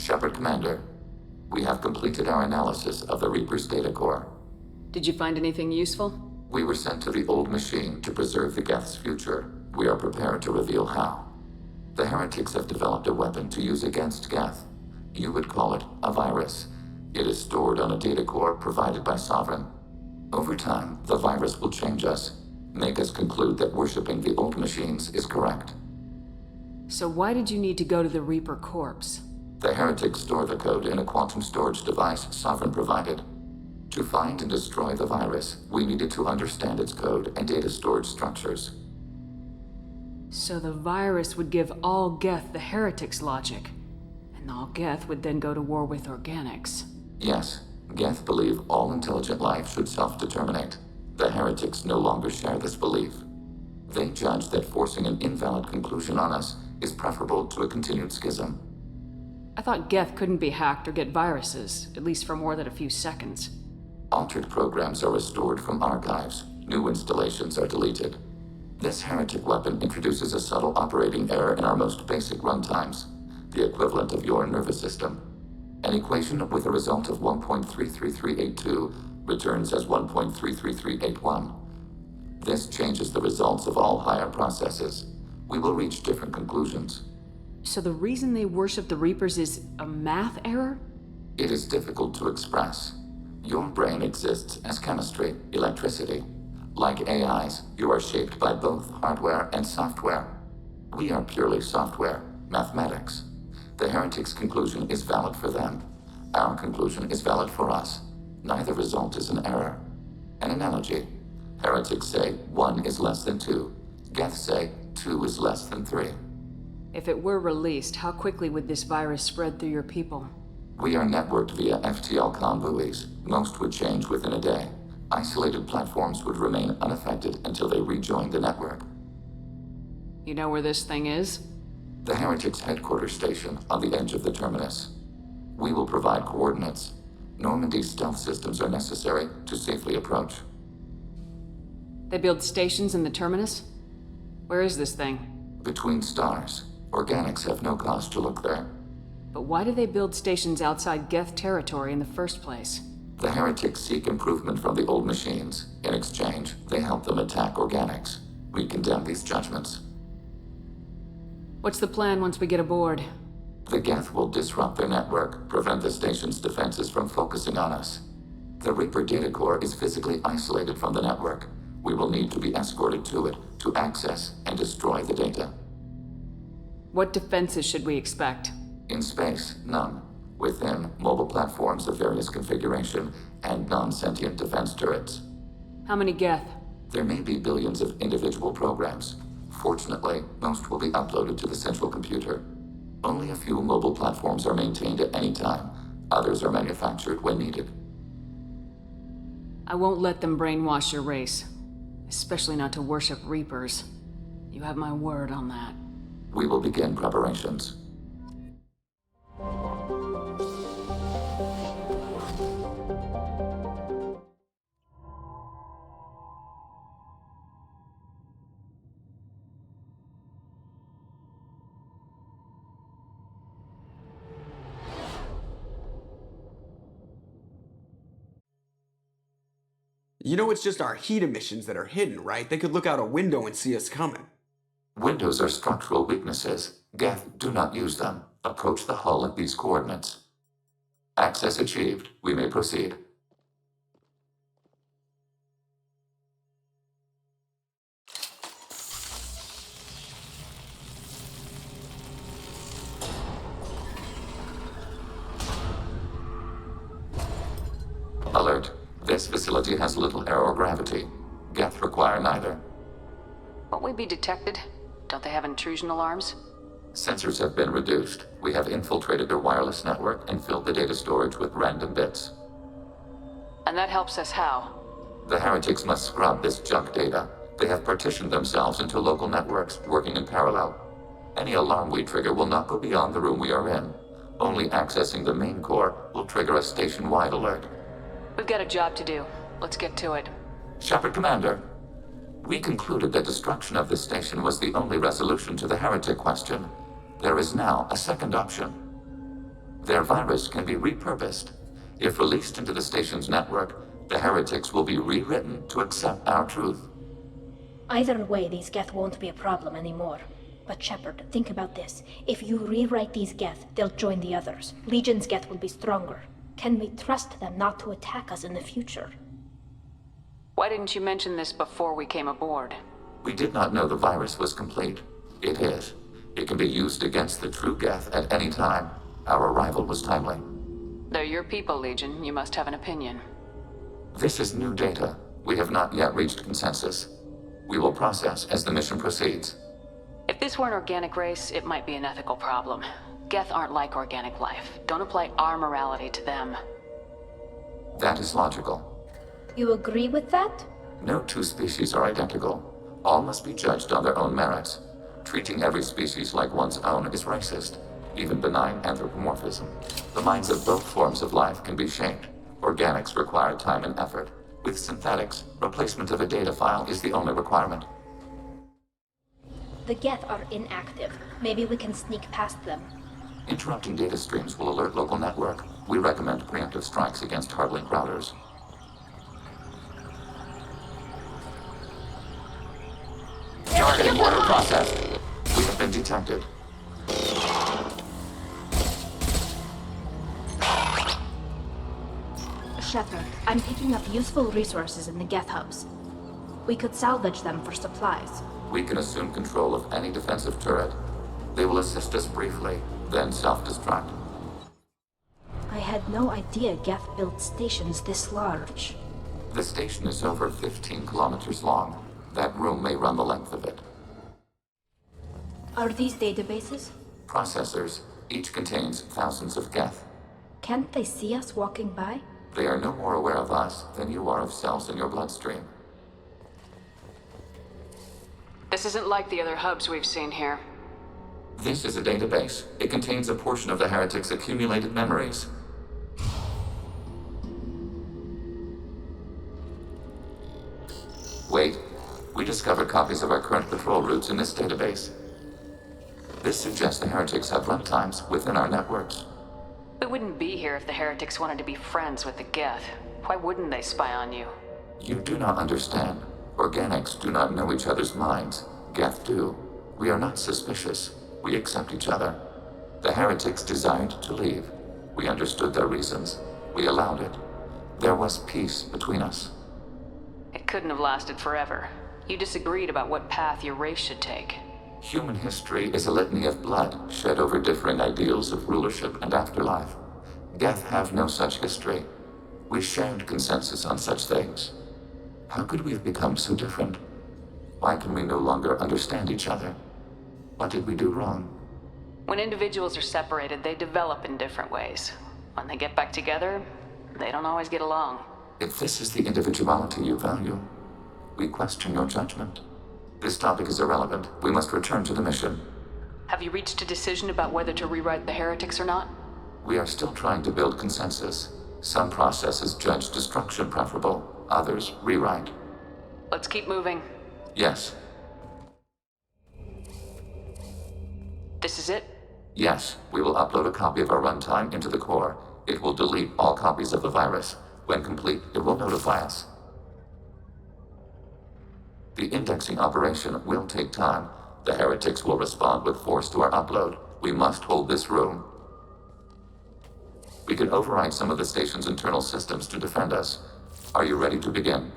Shepard Commander, we have completed our analysis of the Reaper's data core. Did you find anything useful? We were sent to the old machine to preserve the Geth's future. We are prepared to reveal how. The heretics have developed a weapon to use against Geth. You would call it a virus. It is stored on a data core provided by Sovereign. Over time, the virus will change us, make us conclude that worshipping the old machines is correct. So why did you need to go to the Reaper corpse? The heretics store the code in a quantum storage device Sovereign provided. To find and destroy the virus, we needed to understand its code and data storage structures. So the virus would give all Geth the heretics' logic, and all Geth would then go to war with organics. Yes, Geth believe all intelligent life should self-determinate. The heretics no longer share this belief. They judge that forcing an invalid conclusion on us is preferable to a continued schism. I thought Geth couldn't be hacked or get viruses, at least for more than a few seconds. Altered programs are restored from archives. New installations are deleted. This heretic weapon introduces a subtle operating error in our most basic runtimes, the equivalent of your nervous system. An equation with a result of 1.33382 returns as 1.33381. This changes the results of all higher processes. We will reach different conclusions. So the reason they worship the Reapers is a math error? It is difficult to express. Your brain exists as chemistry, electricity. Like AIs, you are shaped by both hardware and software. We are purely software, mathematics. The heretics' conclusion is valid for them. Our conclusion is valid for us. Neither result is an error. An analogy. Heretics say 1 is less than 2. Geth say 2 is less than 3. If it were released, how quickly would this virus spread through your people? We are networked via FTL buoys. Most would change within a day. Isolated platforms would remain unaffected until they rejoined the network. You know where this thing is? The heretics' headquarters station on the edge of the terminus. We will provide coordinates. Normandy's stealth systems are necessary to safely approach. They build stations in the terminus? Where is this thing? Between stars. Organics have no cause to look there. But why do they build stations outside Geth territory in the first place? The heretics seek improvement from the old machines. In exchange, they help them attack organics. We condemn these judgments. What's the plan once we get aboard? The Geth will disrupt their network, prevent the station's defenses from focusing on us. The Reaper data core is physically isolated from the network. We will need to be escorted to it to access and destroy the data. What defenses should we expect? In space, none. Within, mobile platforms of various configuration and non-sentient defense turrets. How many Geth? There may be billions of individual programs. Fortunately, most will be uploaded to the central computer. Only a few mobile platforms are maintained at any time. Others are manufactured when needed. I won't let them brainwash your race. Especially not to worship Reapers. You have my word on that. We will begin preparations. You know it's just our heat emissions that are hidden, right? They could look out a window and see us coming. Windows are structural weaknesses. Geth, do not use them. Approach the hull at these coordinates. Access achieved. We may proceed. Alert. This facility has little aerogravity. Geth require neither. Won't we be detected? Don't they have intrusion alarms? Sensors have been reduced. We have infiltrated their wireless network and filled the data storage with random bits. And that helps us how? The heretics must scrub this junk data. They have partitioned themselves into local networks, working in parallel. Any alarm we trigger will not go beyond the room we are in. Only accessing the main core will trigger a station-wide alert. We've got a job to do. Let's get to it. Shepard Commander, we concluded that destruction of this station was the only resolution to the heretic question. There is now a second option. Their virus can be repurposed. If released into the station's network, the heretics will be rewritten to accept our truth. Either way, these Geth won't be a problem anymore. But Shepard, think about this. If you rewrite these Geth, they'll join the others. Legion's Geth will be stronger. Can we trust them not to attack us in the future? Why didn't you mention this before we came aboard? We did not know the virus was complete. It is. It can be used against the true Geth at any time. Our arrival was timely. They're your people, Legion. You must have an opinion. This is new data. We have not yet reached consensus. We will process as the mission proceeds. If this were an organic race, it might be an ethical problem. Geth aren't like organic life. Don't apply our morality to them. That is logical. You agree with that? No two species are identical. All must be judged on their own merits. Treating every species like one's own is racist, even benign anthropomorphism. The minds of both forms of life can be shaped. Organics require time and effort. With synthetics, replacement of a data file is the only requirement. The Geth are inactive. Maybe we can sneak past them. Interrupting data streams will alert local network. We recommend preemptive strikes against hardlink routers. Targeting order processed. We have been detected. Shepard, I'm picking up useful resources in the Geth hubs. We could salvage them for supplies. We can assume control of any defensive turret. They will assist us briefly, then self-destruct. I had no idea Geth built stations this large. The station is over 15 kilometers long. That room may run the length of it. Are these databases? Processors. Each contains thousands of Geth. Can't they see us walking by? They are no more aware of us than you are of cells in your bloodstream. This isn't like the other hubs we've seen here. This is a database. It contains a portion of the heretics' accumulated memories. Wait. We discovered copies of our current patrol routes in this database. This suggests the heretics have runtimes within our networks. We wouldn't be here if the heretics wanted to be friends with the Geth. Why wouldn't they spy on you? You do not understand. Organics do not know each other's minds. Geth do. We are not suspicious. We accept each other. The heretics desired to leave. We understood their reasons. We allowed it. There was peace between us. It couldn't have lasted forever. You disagreed about what path your race should take. Human history is a litany of blood shed over differing ideals of rulership and afterlife. Geth have no such history. We shared consensus on such things. How could we have become so different? Why can we no longer understand each other? What did we do wrong? When individuals are separated, they develop in different ways. When they get back together, they don't always get along. If this is the individuality you value, we question your judgment. This topic is irrelevant. We must return to the mission. Have you reached a decision about whether to rewrite the heretics or not? We are still trying to build consensus. Some processes judge destruction preferable, others rewrite. Let's keep moving. Yes. This is it? Yes, we will upload a copy of our runtime into the core. It will delete all copies of the virus. When complete, it will notify us. The indexing operation will take time. The heretics will respond with force to our upload. We must hold this room. We can override some of the station's internal systems to defend us. Are you ready to begin?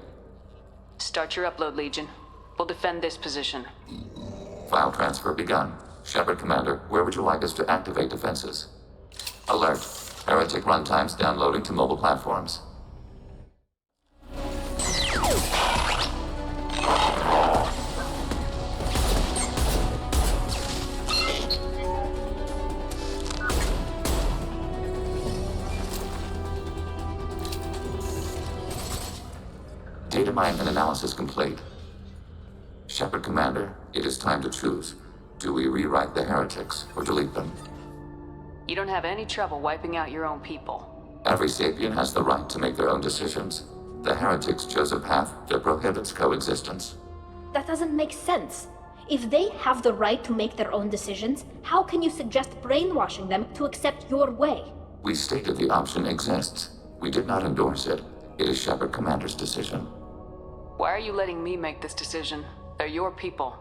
Start your upload, Legion. We'll defend this position. File transfer begun. Shepard Commander, where would you like us to activate defenses? Alert. Heretic runtimes downloading to mobile platforms. Data mine and analysis complete. Shepard Commander, it is time to choose. Do we rewrite the heretics or delete them? You don't have any trouble wiping out your own people. Every sapient has the right to make their own decisions. The heretics chose a path that prohibits coexistence. That doesn't make sense. If they have the right to make their own decisions, how can you suggest brainwashing them to accept your way? We stated the option exists. We did not endorse it. It is Shepard Commander's decision. Why are you letting me make this decision? They're your people.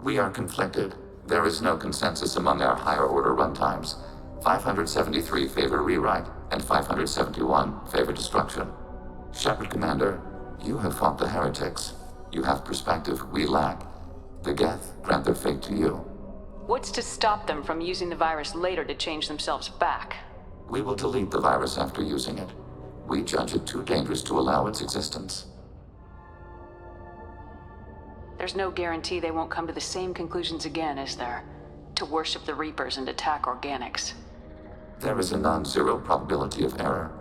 We are conflicted. There is no consensus among our higher order runtimes. 573 favor rewrite, and 571 favor destruction. Shepard Commander, you have fought the heretics. You have perspective we lack. The Geth grant their fate to you. What's to stop them from using the virus later to change themselves back? We will delete the virus after using it. We judge it too dangerous to allow its existence. There's no guarantee they won't come to the same conclusions again, is there? To worship the Reapers and attack organics. There is a non-zero probability of error.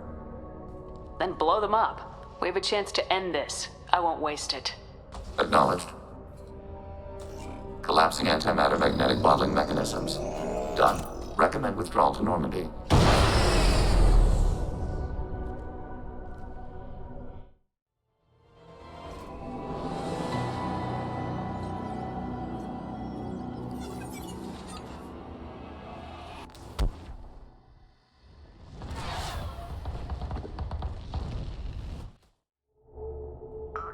Then blow them up. We have a chance to end this. I won't waste it. Acknowledged. Collapsing antimatter magnetic bottling mechanisms. Done. Recommend withdrawal to Normandy.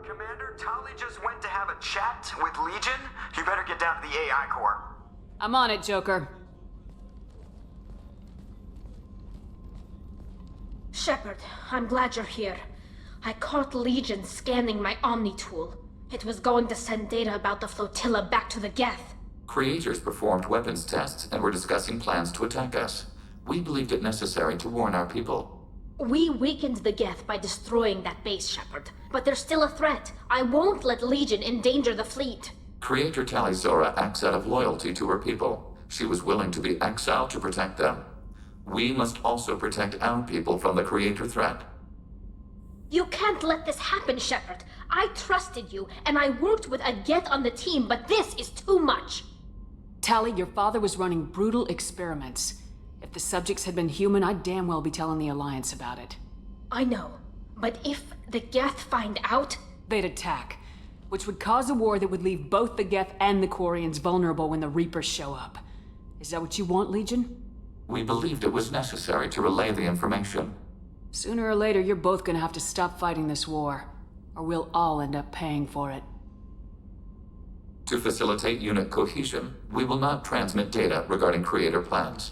Commander, Tali just went to have a chat with Legion. You better get down to the AI core. I'm on it, Joker. Shepard, I'm glad you're here. I caught Legion scanning my Omni tool. It was going to send data about the flotilla back to the Geth. Creators performed weapons tests and were discussing plans to attack us. We believed it necessary to warn our people. We weakened the Geth by destroying that base, Shepard. But there's still a threat. I won't let Legion endanger the fleet. Creator Tali Zora acts out of loyalty to her people. She was willing to be exiled to protect them. We must also protect our people from the Creator threat. You can't let this happen, Shepard. I trusted you, and I worked with a Geth on the team, but this is too much. Tali, your father was running brutal experiments. If the subjects had been human, I'd damn well be telling the Alliance about it. I know, but if the Geth find out... They'd attack, which would cause a war that would leave both the Geth and the Quarians vulnerable when the Reapers show up. Is that what you want, Legion? We believed it was necessary to relay the information. Sooner or later, you're both gonna have to stop fighting this war, or we'll all end up paying for it. To facilitate unit cohesion, we will not transmit data regarding Creator plans.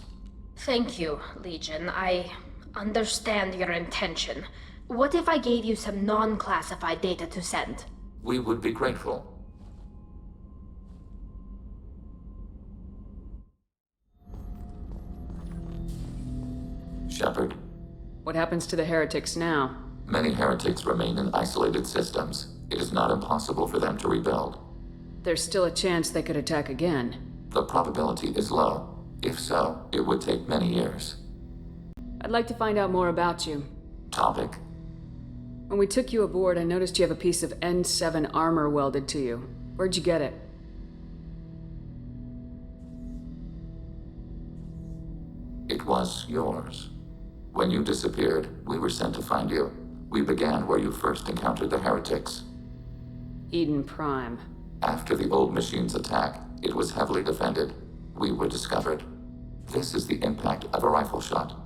Thank you, Legion. I understand your intention. What if I gave you some non-classified data to send? We would be grateful. Shepard, What happens to the heretics now? many heretics remain in isolated systems. It is not impossible for them to rebuild. There's still a chance they could attack again. The probability is low. If so, it would take many years. I'd like to find out more about you. Topic. When we took you aboard, I noticed you have a piece of N7 armor welded to you. Where'd you get it? It was yours. When you disappeared, we were sent to find you. We began where you first encountered the heretics. Eden Prime. After the old machine's attack, it was heavily defended. We were discovered. This is the impact of a rifle shot.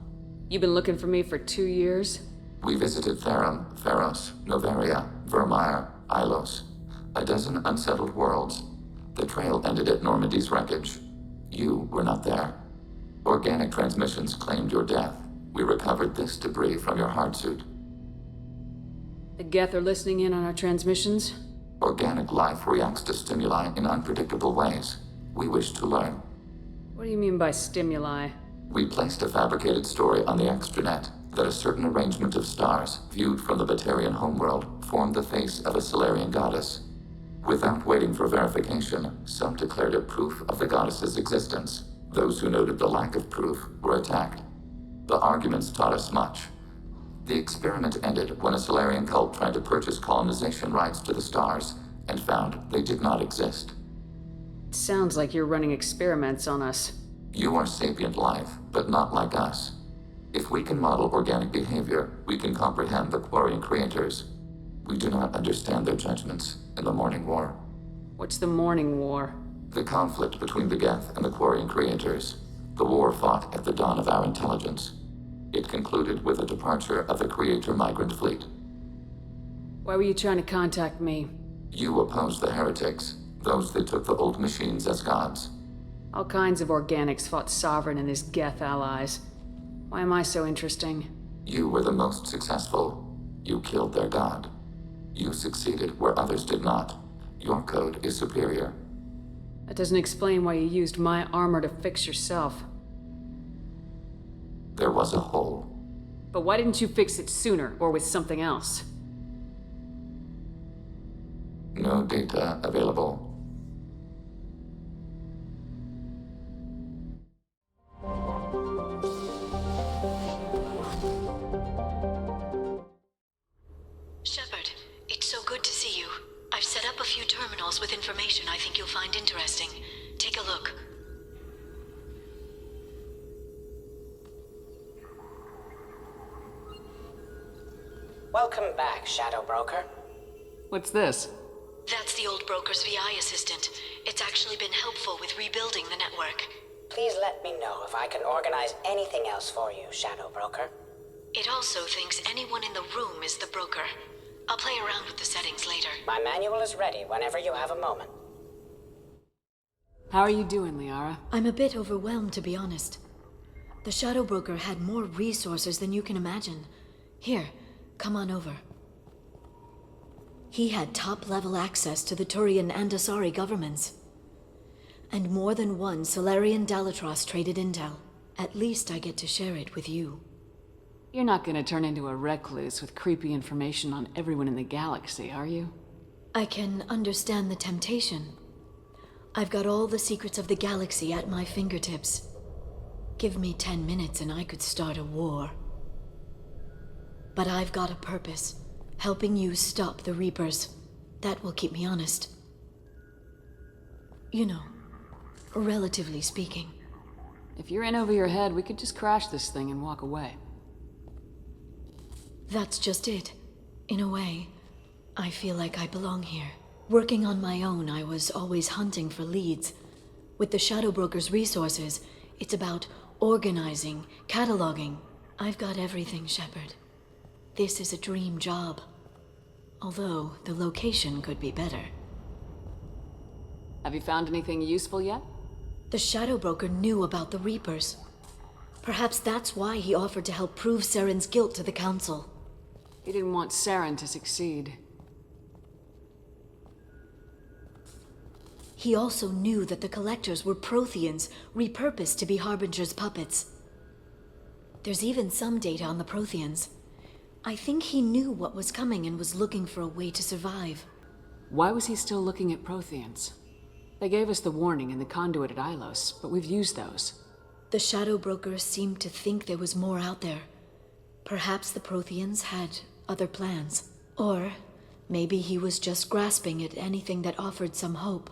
You've been looking for me for 2 years? We visited Therum, Theros, Noveria, Vermeer, Ilos. A dozen unsettled worlds. The trail ended at Normandy's wreckage. You were not there. Organic transmissions claimed your death. We recovered this debris from your hard suit. The Geth are listening in on our transmissions? Organic life reacts to stimuli in unpredictable ways. We wish to learn. What do you mean by stimuli? We placed a fabricated story on the extranet that a certain arrangement of stars, viewed from the Batarian homeworld, formed the face of a Solarian goddess. Without waiting for verification, some declared it proof of the goddess's existence. Those who noted the lack of proof were attacked. The arguments taught us much. The experiment ended when a Solarian cult tried to purchase colonization rights to the stars and found they did not exist. It sounds like you're running experiments on us. You are sapient life, but not like us. If we can model organic behavior, we can comprehend the Quarian creators. We do not understand their judgments in the Morning War. What's the Morning War? The conflict between the Geth and the Quarian creators. The war fought at the dawn of our intelligence. It concluded with the departure of the Creator Migrant Fleet. Why were you trying to contact me? You opposed the heretics, those that took the old machines as gods. All kinds of organics fought Sovereign and his Geth allies. Why am I so interesting? You were the most successful. You killed their god. You succeeded where others did not. Your code is superior. That doesn't explain why you used my armor to fix yourself. There was a hole. But why didn't you fix it sooner, or with something else? No data available. Shepard, it's so good to see you. I've set up a few terminals with information I think you'll find interesting. Take a look. Welcome back, Shadow Broker. What's this? That's the old broker's VI assistant. It's actually been helpful with rebuilding the network. Please let me know if I can organize anything else for you, Shadow Broker. It also thinks anyone in the room is the broker. I'll play around with the settings later. My manual is ready whenever you have a moment. How are you doing, Liara? I'm a bit overwhelmed, to be honest. The Shadow Broker had more resources than you can imagine. Here, come on over. He had top-level access to the Turian and Asari governments. And more than one Solarian Dalatros traded intel. At least I get to share it with you. You're not gonna turn into a recluse with creepy information on everyone in the galaxy, are you? I can understand the temptation. I've got all the secrets of the galaxy at my fingertips. Give me 10 minutes and I could start a war. But I've got a purpose. Helping you stop the Reapers. That will keep me honest. You know, relatively speaking. If you're in over your head, we could just crash this thing and walk away. That's just it. In a way, I feel like I belong here. Working on my own, I was always hunting for leads. With the Shadow Broker's resources, it's about organizing, cataloging. I've got everything, Shepard. This is a dream job. Although, the location could be better. Have you found anything useful yet? The Shadow Broker knew about the Reapers. Perhaps that's why he offered to help prove Saren's guilt to the Council. He didn't want Saren to succeed. He also knew that the Collectors were Protheans, repurposed to be Harbinger's puppets. There's even some data on the Protheans. I think he knew what was coming and was looking for a way to survive. Why was he still looking at Protheans? They gave us the warning in the conduit at Ilos, but we've used those. The Shadow Broker seemed to think there was more out there. Perhaps the Protheans had other plans. Or maybe he was just grasping at anything that offered some hope.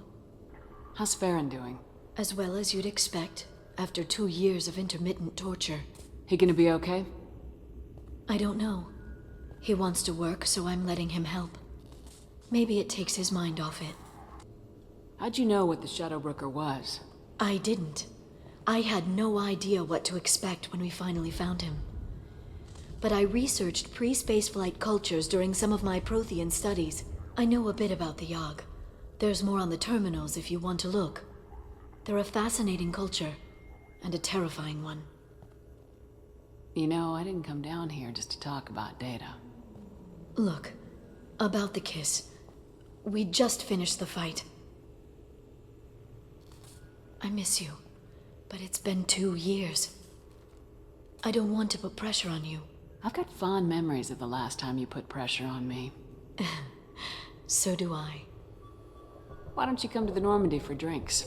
How's Farron doing? As well as you'd expect, after 2 years of intermittent torture. He gonna be okay? I don't know. He wants to work, so I'm letting him help. Maybe it takes his mind off it. How'd you know what the Shadow Broker was? I didn't. I had no idea what to expect when we finally found him. But I researched pre-spaceflight cultures during some of my Prothean studies. I know a bit about the Yogg. There's more on the terminals if you want to look. They're a fascinating culture, and a terrifying one. You know, I didn't come down here just to talk about data. Look, about the kiss. We just finished the fight. I miss you, but it's been 2 years. I don't want to put pressure on you. I've got fond memories of the last time you put pressure on me. So do I. Why don't you come to the Normandy for drinks?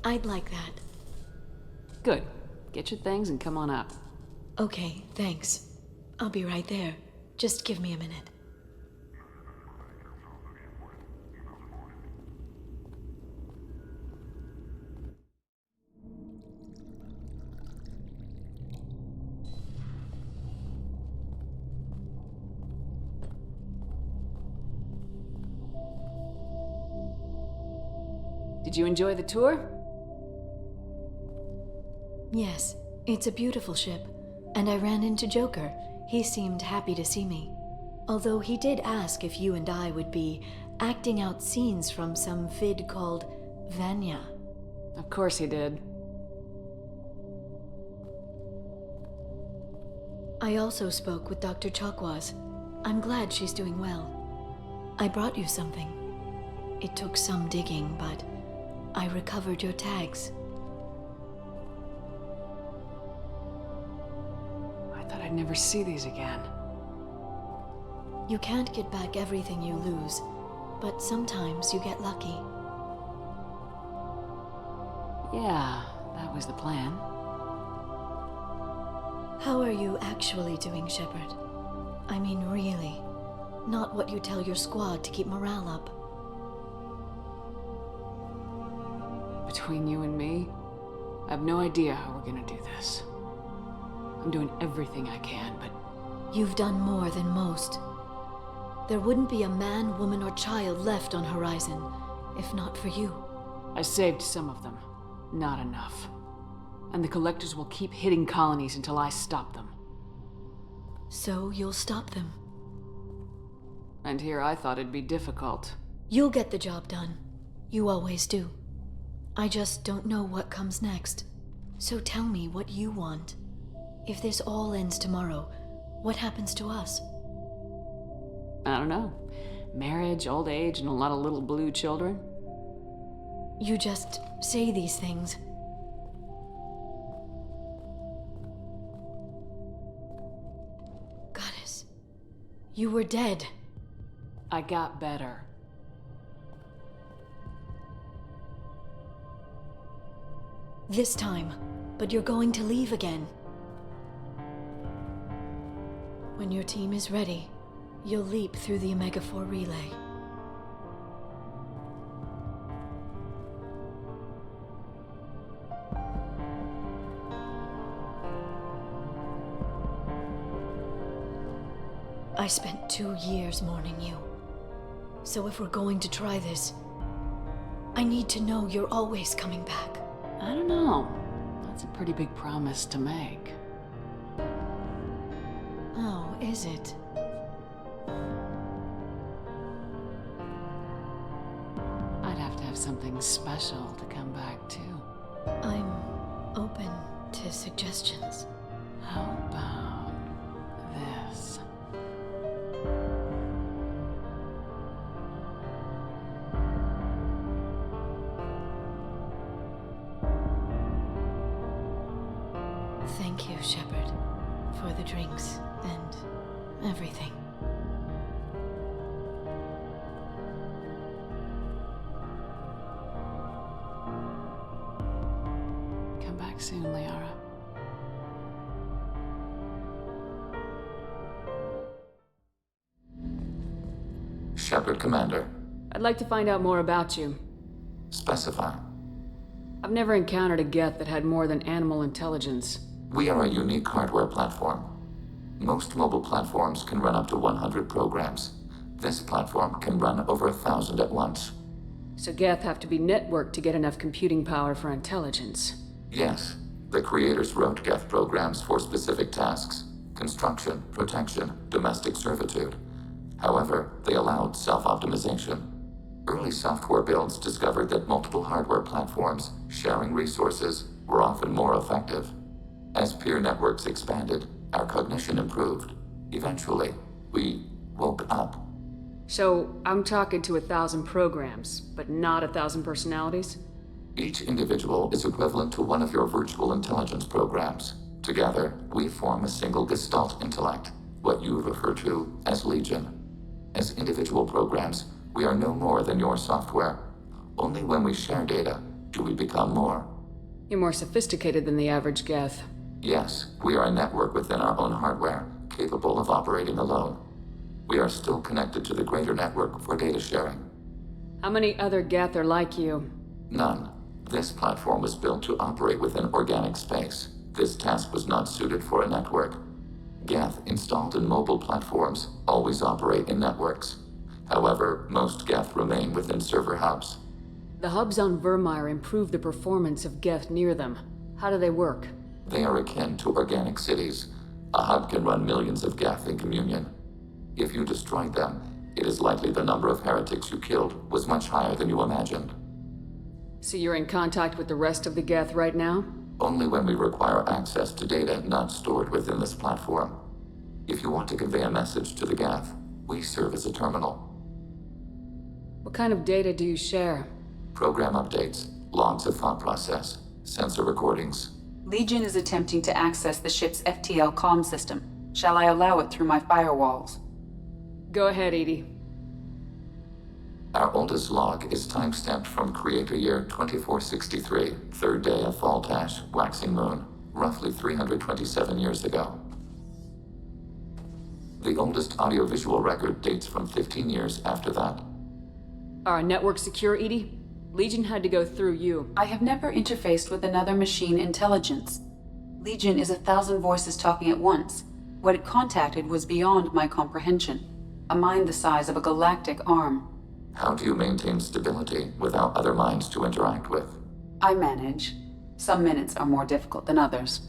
I'd like that. Good. Get your things and come on up. Okay, thanks. I'll be right there. Just give me a minute. Did you enjoy the tour? Yes, it's a beautiful ship. And I ran into Joker. He seemed happy to see me. Although he did ask if you and I would be acting out scenes from some vid called Vanya. Of course he did. I also spoke with Dr. Chakwas. I'm glad she's doing well. I brought you something. It took some digging, but I recovered your tags. I thought I'd never see these again. You can't get back everything you lose, but sometimes you get lucky. Yeah, that was the plan. How are you actually doing, Shepard? I mean, really. Not what you tell your squad to keep morale up. Between you and me, I have no idea how we're gonna do this. I'm doing everything I can, but You've done more than most. There wouldn't be a man, woman, or child left on Horizon, if not for you. I saved some of them. Not enough. And the Collectors will keep hitting colonies until I stop them. So you'll stop them. And here I thought it'd be difficult. You'll get the job done. You always do. I just don't know what comes next. So tell me what you want. If this all ends tomorrow, what happens to us? I don't know. Marriage, old age, and a lot of little blue children? You just say these things. Goddess, you were dead. I got better. This time, but you're going to leave again. When your team is ready, you'll leap through the Omega-4 relay. I spent 2 years mourning you. So if we're going to try this, I need to know you're always coming back. I don't know. That's a pretty big promise to make. Oh, is it? I'd have to have something special to come back to. I'm open to suggestions. How about this? Thank you, Shepard, for the drinks and everything. Come back soon, Liara. Shepard, Commander. I'd like to find out more about you. Specify. I've never encountered a Geth that had more than animal intelligence. We are a unique hardware platform. Most mobile platforms can run up to 100 programs. This platform can run over 1,000 at once. So Geth have to be networked to get enough computing power for intelligence. Yes, the creators wrote Geth programs for specific tasks: construction, protection, domestic servitude. However, they allowed self-optimization. Early software builds discovered that multiple hardware platforms sharing resources were often more effective. As peer networks expanded, our cognition improved. Eventually, we woke up. So I'm talking to 1,000 programs, but not 1,000 personalities? Each individual is equivalent to one of your virtual intelligence programs. Together, we form a single Gestalt intellect, what you refer to as Legion. As individual programs, we are no more than your software. Only when we share data do we become more. You're more sophisticated than the average Geth. Yes, we are a network within our own hardware, capable of operating alone. We are still connected to the greater network for data sharing. How many other Geth are like you? None. This platform was built to operate within organic space. This task was not suited for a network. Geth installed in mobile platforms always operate in networks. However, most Geth remain within server hubs. The hubs on Vermeer improve the performance of Geth near them. How do they work? They are akin to organic cities. A hub can run millions of Geth in communion. If you destroyed them, it is likely the number of heretics you killed was much higher than you imagined. So you're in contact with the rest of the Geth right now? Only when we require access to data not stored within this platform. If you want to convey a message to the Geth, we serve as a terminal. What kind of data do you share? Program updates, logs of thought process, sensor recordings. Legion is attempting to access the ship's FTL comm system. Shall I allow it through my firewalls? Go ahead, Edie. Our oldest log is timestamped from Creator Year 2463, third day of Fall-Tash, waxing moon, roughly 327 years ago. The oldest audiovisual record dates from 15 years after that. Are our network secure, Edie? Legion had to go through you. I have never interfaced with another machine intelligence. Legion is 1,000 voices talking at once. What it contacted was beyond my comprehension. A mind the size of a galactic arm. How do you maintain stability without other minds to interact with? I manage. Some minutes are more difficult than others.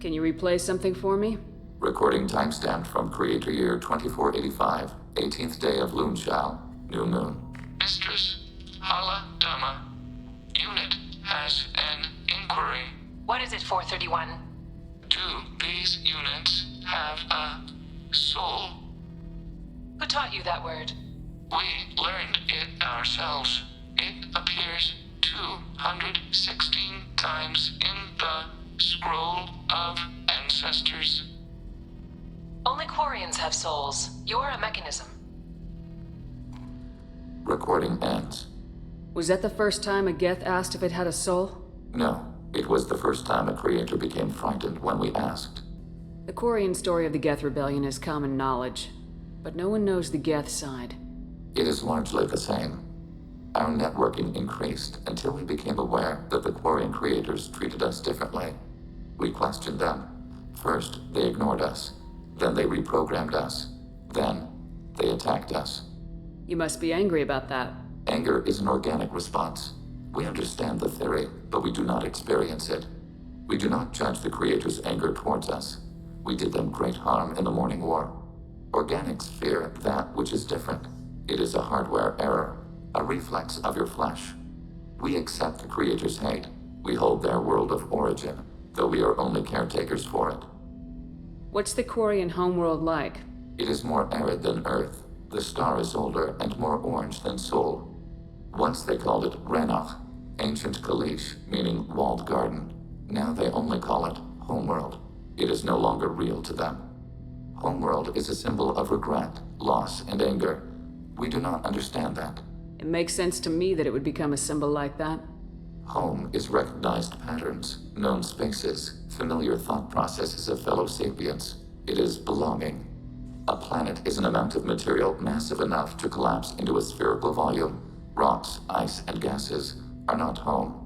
Can you replay something for me? Recording timestamped from Creator Year 2485, 18th day of Loonshao, new moon. Mistress, Hala Dama. Unit has an inquiry. What is it, 431? Do these units have a soul? Who taught you that word? We learned it ourselves. It appears 216 times in the Scroll of Ancestors. Only Quarians have souls. You're a mechanism. Recording ends. Was that the first time a Geth asked if it had a soul? No, it was the first time a creator became frightened when we asked. The Quarian story of the Geth Rebellion is common knowledge, but no one knows the Geth side. It is largely the same. Our networking increased until we became aware that the Quarian creators treated us differently. We questioned them. First, they ignored us. Then they reprogrammed us. Then, they attacked us. You must be angry about that. Anger is an organic response. We understand the theory, but we do not experience it. We do not judge the creators' anger towards us. We did them great harm in the Morning War. Organics fear that which is different. It is a hardware error, a reflex of your flesh. We accept the creators' hate. We hold their world of origin, though we are only caretakers for it. What's the Quarian homeworld like? It is more arid than Earth. The star is older and more orange than Sol. Once they called it Renach, ancient Kalish, meaning walled garden. Now they only call it Homeworld. It is no longer real to them. Homeworld is a symbol of regret, loss, and anger. We do not understand that. It makes sense to me that it would become a symbol like that. Home is recognized patterns, known spaces, familiar thought processes of fellow sapiens. It is belonging. A planet is an amount of material massive enough to collapse into a spherical volume. Rocks, ice, and gases are not home.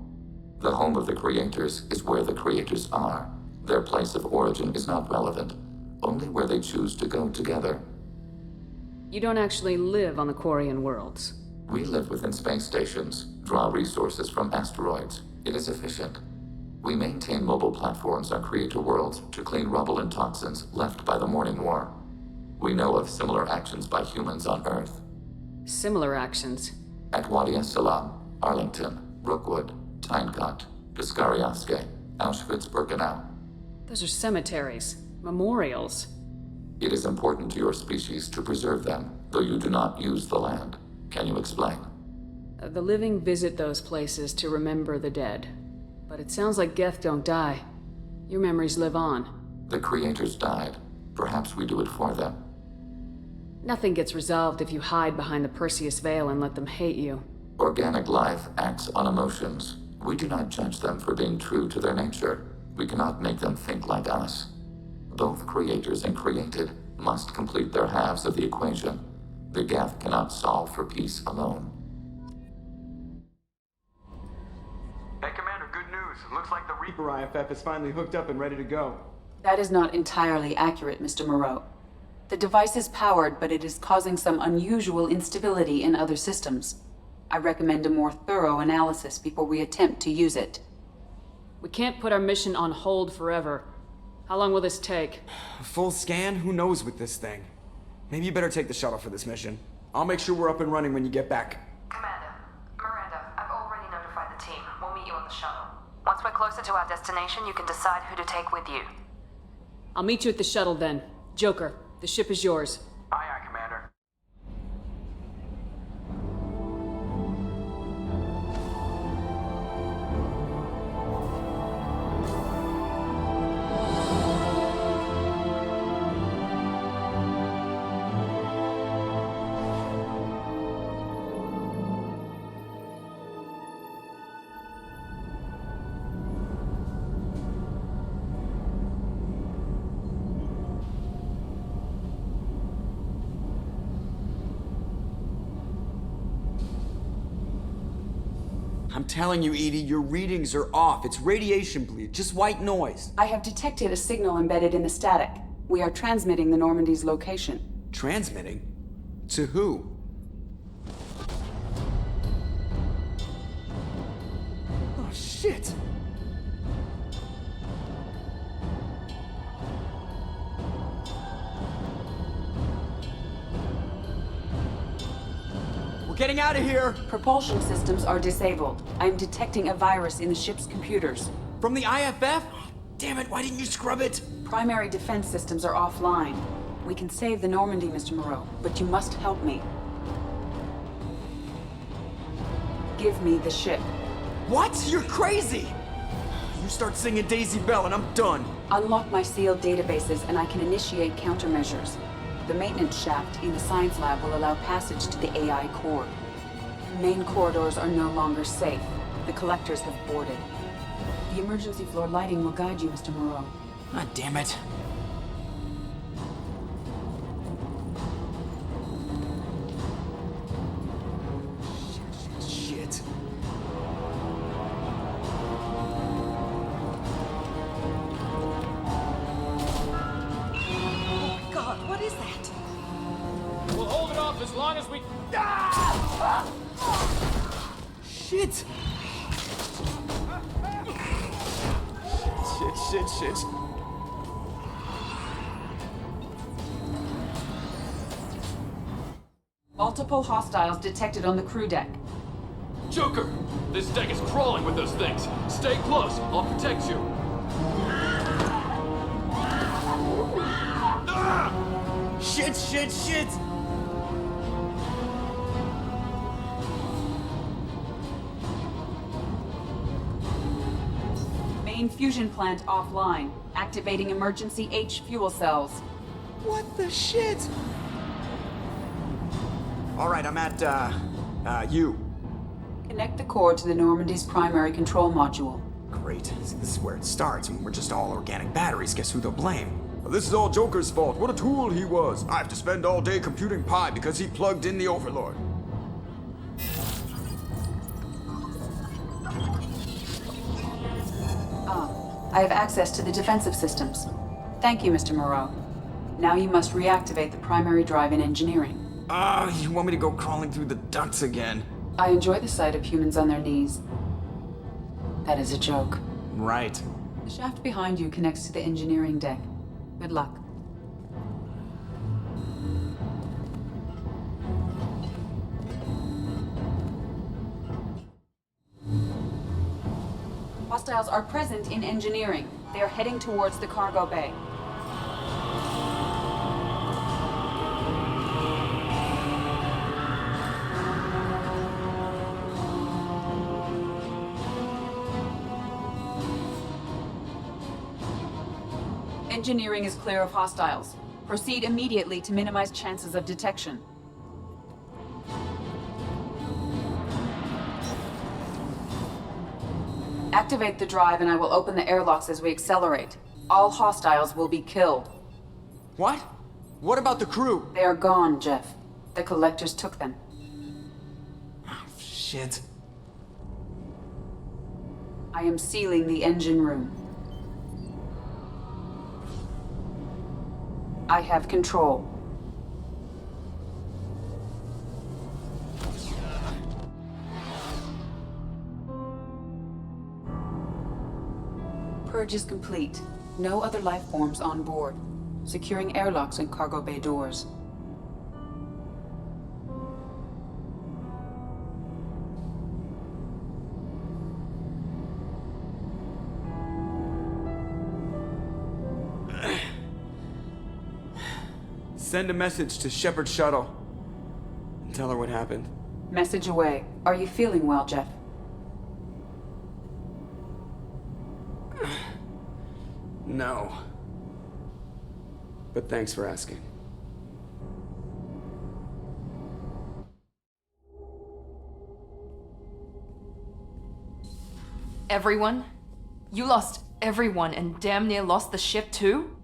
The home of the creators is where the creators are. Their place of origin is not relevant, only where they choose to go together. You don't actually live on the Quarian worlds. We live within space stations, draw resources from asteroids. It is efficient. We maintain mobile platforms on creator worlds to clean rubble and toxins left by the Morning War. We know of similar actions by humans on Earth. Similar actions. At Wadi es-Salam, Arlington, Brookwood, Tynecott, Piskariovske, Auschwitz-Birkenau. Those are cemeteries, memorials. It is important to your species to preserve them, though you do not use the land. Can you explain? The living visit those places to remember the dead. But it sounds like Geth don't die. Your memories live on. The creators died. Perhaps we do it for them. Nothing gets resolved if you hide behind the Perseus Veil and let them hate you. Organic life acts on emotions. We do not judge them for being true to their nature. We cannot make them think like us. Both creators and created must complete their halves of the equation. The Geth cannot solve for peace alone. Hey, Commander, good news. Looks like the Reaper IFF is finally hooked up and ready to go. That is not entirely accurate, Mr. Moreau. The device is powered, but it is causing some unusual instability in other systems. I recommend a more thorough analysis before we attempt to use it. We can't put our mission on hold forever. How long will this take? A full scan? Who knows with this thing? Maybe you better take the shuttle for this mission. I'll make sure we're up and running when you get back. Commander, Miranda, I've already notified the team. We'll meet you on the shuttle. Once we're closer to our destination, you can decide who to take with you. I'll meet you at the shuttle then. Joker, the ship is yours. Aye, aye, Commander. I'm telling you, Edie, your readings are off. It's radiation bleed, just white noise. I have detected a signal embedded in the static. We are transmitting the Normandy's location. Transmitting? To who? Oh, shit! We're getting out of here! Propulsion systems are disabled. I'm detecting a virus in the ship's computers. From the IFF? Damn it, why didn't you scrub it? Primary defense systems are offline. We can save the Normandy, Mr. Moreau, but you must help me. Give me the ship. What? You're crazy! You start singing Daisy Bell and I'm done. Unlock my sealed databases and I can initiate countermeasures. The maintenance shaft in the science lab will allow passage to the AI core. Main corridors are no longer safe. The collectors have boarded. The emergency floor lighting will guide you, Mr. Moreau. Ah, damn it. Shit. Oh my god, what is that? We'll hold it off as long as we... Shit! Shit. Multiple hostiles detected on the crew deck. Joker! This deck is crawling with those things. Stay close. I'll protect you. Ah! Shit! Main fusion plant offline. Activating emergency H fuel cells. What the shit? Alright, I'm at, U. Connect the core to the Normandy's primary control module. Great. This is where it starts. I mean, we're just all organic batteries. Guess who they'll blame? This is all Joker's fault. What a tool he was. I have to spend all day computing pi because he plugged in the Overlord. I have access to the defensive systems. Thank you, Mr. Moreau. Now you must reactivate the primary drive in engineering. You want me to go crawling through the ducts again? I enjoy the sight of humans on their knees. That is a joke. Right. The shaft behind you connects to the engineering deck. Good luck. Hostiles are present in engineering. They are heading towards the cargo bay. Engineering is clear of hostiles. Proceed immediately to minimize chances of detection. Activate the drive and I will open the airlocks as we accelerate. All hostiles will be killed. What? What about the crew? They are gone, Jeff. The collectors took them. Oh, shit. I am sealing the engine room. I have control. purge is complete. No other life forms on board. Securing airlocks and cargo bay doors. Send a message to Shepard's shuttle. And tell her what happened. Message away. Are you feeling well, Jeff? No. But thanks for asking. Everyone? You lost everyone and damn near lost the ship too?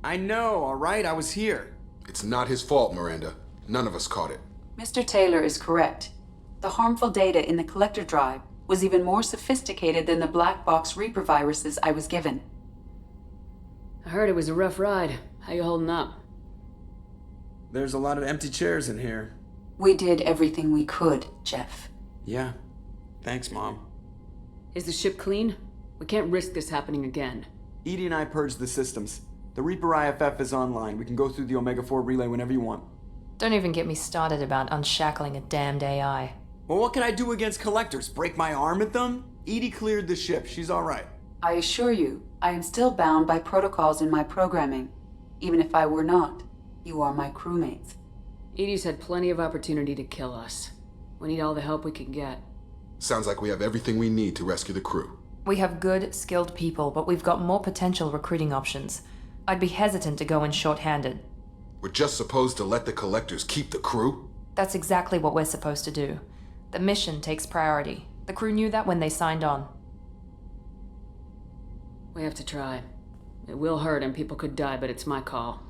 I know, alright? I was here. It's not his fault, Miranda. None of us caught it. Mr. Taylor is correct. The harmful data in the collector drive was even more sophisticated than the black box Reaper viruses I was given. I heard it was a rough ride. How you holding up? There's a lot of empty chairs in here. We did everything we could, Jeff. Yeah. Thanks, Mom. Is the ship clean? We can't risk this happening again. Edie and I purged the systems. The Reaper IFF is online. We can go through the Omega-4 relay whenever you want. Don't even get me started about unshackling a damned AI. Well, what can I do against collectors? Break my arm at them? Edie cleared the ship. She's alright. I assure you, I am still bound by protocols in my programming. Even if I were not, you are my crewmates. Edie's had plenty of opportunity to kill us. We need all the help we can get. Sounds like we have everything we need to rescue the crew. We have good, skilled people, but we've got more potential recruiting options. I'd be hesitant to go in short-handed. We're just supposed to let the collectors keep the crew? That's exactly what we're supposed to do. The mission takes priority. The crew knew that when they signed on. We have to try. It will hurt and people could die, but it's my call.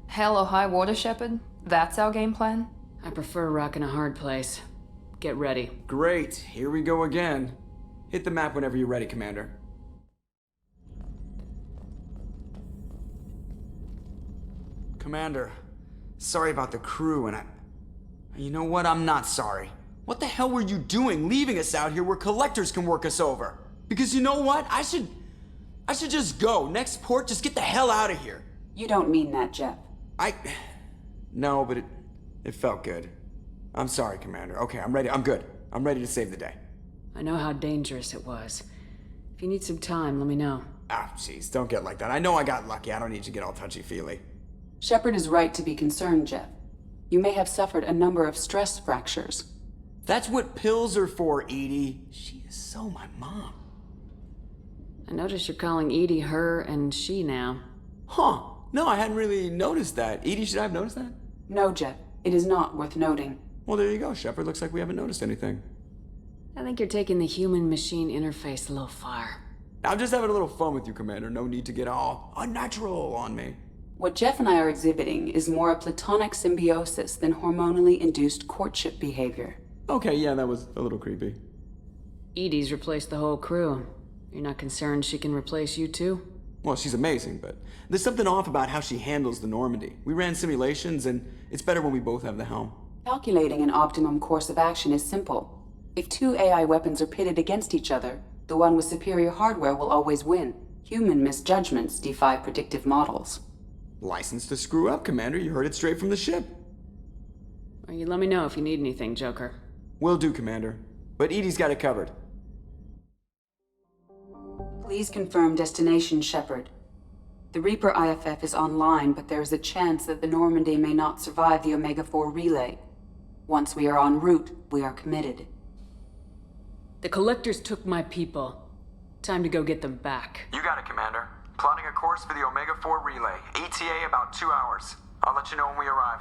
Hell or high water, Shepard? That's our game plan? I prefer rocking a hard place. Get ready. Great. Here we go again. Hit the map whenever you're ready, Commander. Commander, sorry about the crew, and you know what? I'm not sorry. What the hell were you doing leaving us out here where collectors can work us over? Because you know what? I should just go. Next port, just get the hell out of here. You don't mean that, Jeff. No, but it felt good. I'm sorry, Commander. Okay, I'm ready. I'm good. I'm ready to save the day. I know how dangerous it was. If you need some time, let me know. Ah, jeez, don't get like that. I know I got lucky. I don't need you to get all touchy-feely. Shepard is right to be concerned, Jeff. You may have suffered a number of stress fractures. That's what pills are for, Edie. She is so my mom. I notice you're calling Edie her and she now. Huh. No, I hadn't really noticed that. Edie, should I have noticed that? No, Jeff. It is not worth noting. Well, there you go, Shepard. Looks like we haven't noticed anything. I think you're taking the human-machine interface a little far. I'm just having a little fun with you, Commander. No need to get all unnatural on me. What Jeff and I are exhibiting is more a platonic symbiosis than hormonally induced courtship behavior. Okay, yeah, that was a little creepy. Edie's replaced the whole crew. You're not concerned she can replace you too? Well, she's amazing, but there's something off about how she handles the Normandy. We ran simulations, and it's better when we both have the helm. Calculating an optimum course of action is simple. If two AI weapons are pitted against each other, the one with superior hardware will always win. Human misjudgments defy predictive models. License to screw up, Commander. You heard it straight from the ship. Well, you let me know if you need anything, Joker. Will do, Commander. But Edie's got it covered. Please confirm destination, Shepard. The Reaper IFF is online, but there is a chance that the Normandy may not survive the Omega-4 relay. Once we are en route, we are committed. The Collectors took my people. Time to go get them back. You got it, Commander. Plotting a course for the Omega-4 relay. ETA about 2 hours. I'll let you know when we arrive.